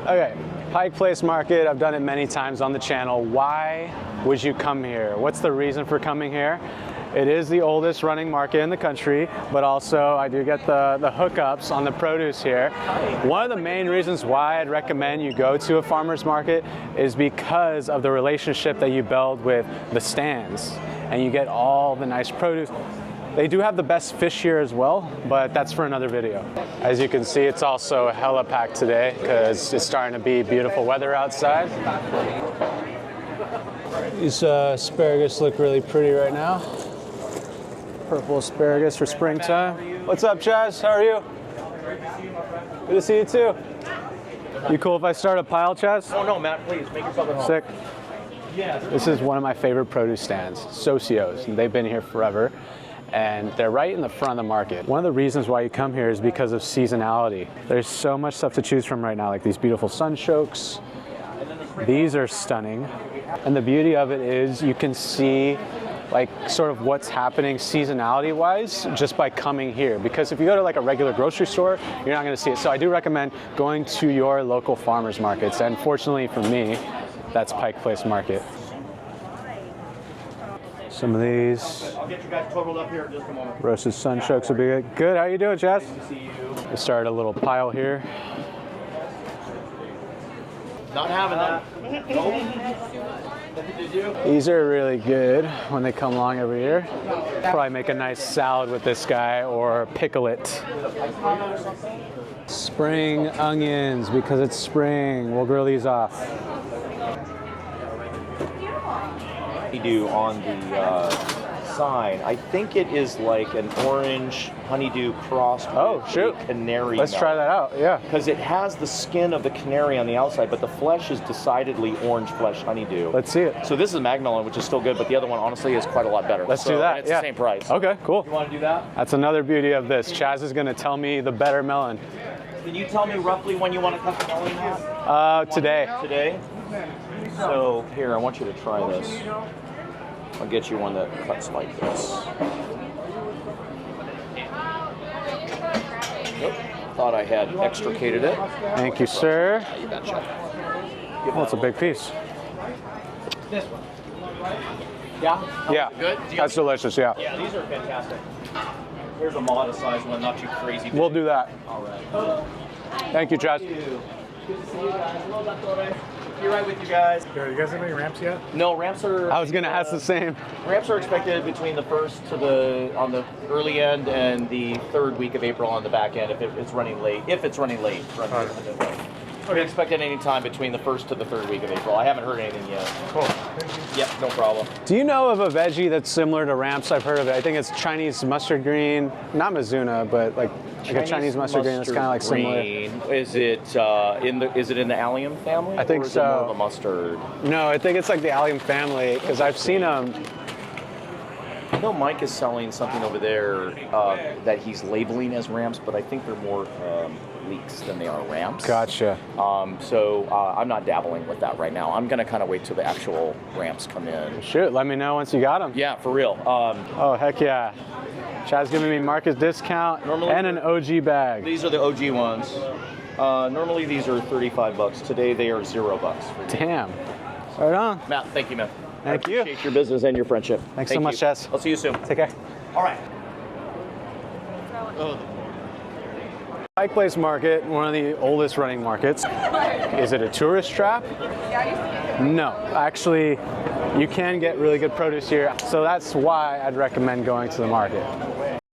Okay, Pike Place Market, I've done it many times on the channel. Why would you come here? What's the reason for coming here? It is the oldest running market in the country, but also I do get the hookups on the produce here. One of the main reasons why I'd recommend you go to a farmer's market is because of the relationship that you build with the stands, and you get all the nice produce. They do have the best fish here as well, but that's for another video. As you can see, it's also hella packed today because it's starting to be beautiful weather outside. These asparagus look really pretty right now. Purple asparagus for springtime. What's up, Chaz? How are you? Good to see you too. You cool if I start a pile, Chaz? Oh no, Matt, please, make yourself at home. Sick. This is one of my favorite produce stands, Socios, and they've been here forever. And they're right in the front of the market. One of the reasons why you come here is because of seasonality. There's so much stuff to choose from right now, like these beautiful sunchokes. These are stunning. And the beauty of it is you can see like sort of what's happening seasonality wise just by coming here. Because if you go to like a regular grocery store, you're not gonna see it. So I do recommend going to your local farmers markets. And fortunately for me, that's Pike Place Market. Some of these. I'll get you guys totaled up here in just a moment. Roasted sunchokes will be good. Good, how you doing, Chaz? Good to see you. We started a little pile here. Not having that. Nope. Did you? These are really good when they come along every year. Probably make a nice salad with this guy or pickle it. Spring onions, because it's spring. We'll grill these off. Honeydew on the sign. I think it is like an orange honeydew crossed with a canary. Let's try that out, yeah. Because it has the skin of the canary on the outside, but the flesh is decidedly orange flesh honeydew. Let's see it. So this is a Magnolia, which is still good, but the other one honestly is quite a lot better. Let's do that, it's the same price. Okay, cool. You want to do that? That's another beauty of this. Chaz is going to tell me the better melon. Can you tell me roughly when you want to cut the melon out? Today. Today? So here, I want you to try this. I'll get you one that cuts like this. Yep. Thought I had extricated it. Thank you, sir. You betcha. Oh, it's a big piece. This one. Yeah? Yeah. Good? That's delicious, yeah. Yeah, these are fantastic. Here's a modest size one, not too crazy big. We'll do that. All right. Thank you, Chaz. Good to see you guys. Hello, Dr. You're right with you guys. Yeah, you guys have any ramps yet? No, ramps are. I was going to ask the same. Ramps are expected between the first to on the early end and the third week of April on the back end if it's running late. If it's running late. We expect it any time between the first to the third week of April. I haven't heard anything yet. Cool. Thank you. Yep, no problem. Do you know of a veggie that's similar to ramps? I've heard of it. I think it's Chinese mustard green. Not Mizuna, but like a Chinese mustard green that's kind of like similar. Is it in the allium family? I think or is so. It more of a mustard? No, I think it's like the allium family because I've seen them. I know Mike is selling something over there that he's labeling as ramps, but I think they're more leeks than they are ramps. Gotcha. So I'm not dabbling with that right now. I'm going to kind of wait till the actual ramps come in. Shoot, let me know once you got them. Yeah, for real. Oh, heck yeah. Chad's giving me market discount and an OG bag. These are the OG ones. Normally these are $35. Today they are $0. Damn. Right on. Matt, thank you, man. Thank you. I appreciate your business and your friendship. Thanks so much, Chaz. I'll see you soon. Take care. All right. Pike Place Market, one of the oldest running markets. Is it a tourist trap? No, actually, you can get really good produce here. So that's why I'd recommend going to the market.